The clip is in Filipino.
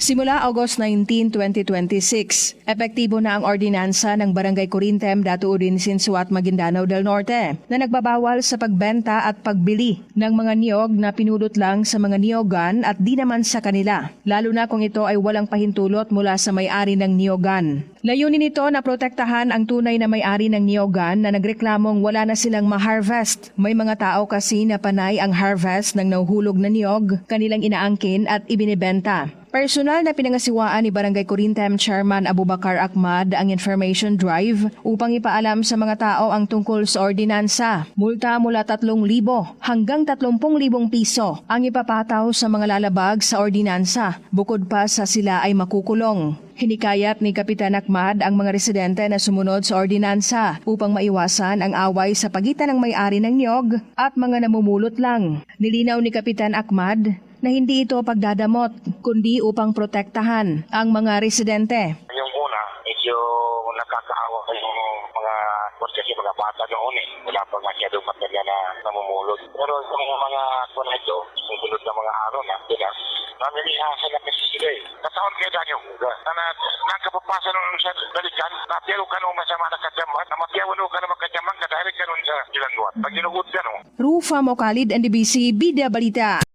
Simula August 19, 2026, epektibo na ang ordinansa ng Barangay Corintem, Datuudin, Sinsuat, Maguindanao del Norte na nagbabawal sa pagbenta at pagbili ng mga niyog na pinulot lang sa mga niyogan at di naman sa kanila, lalo na kung ito ay walang pahintulot mula sa may-ari ng niyogan. Layunin nito na protektahan ang tunay na may-ari ng niyogan na nagreklamong wala na silang ma-harvest. May mga tao kasi na panay ang harvest ng nahuhulog na niyog, kanilang inaangkin at ibinibenta. Personal na pinangasiwaan ni Barangay Corintem Chairman Abubakar Ahmad ang information drive upang ipaalam sa mga tao ang tungkol sa ordinansa. Multa mula 3,000 hanggang 30,000 piso ang ipapataw sa mga lalabag sa ordinansa, bukod pa sa sila ay makukulong. Hinikayat ni Kapitan Ahmad ang mga residente na sumunod sa ordinansa upang maiwasan ang away sa pagitan ng may-ari ng niyog at mga namumulot lang. Nilinaw ni Kapitan Ahmad na hindi ito pagdadamot, kundi upang protektahan ang mga residente. Yung una, medyo nakakaawa ko yung mga kasi mga bata noon wala pang masyadong materya na namumulot. Pero yung mga kuna ito, susunod na mga araw na, namilihasan na kasi sila Nataon kayo dahil yung huga. Na nakapapasa nung sa balikan, napiyaro ka nung masama na kadyaman, na mapiyawano ka na makadyaman, kadahil ka nung sa ilang luwan. Pag ginugod ka no. Rufa Mokalid, NDBC, Bida Balita.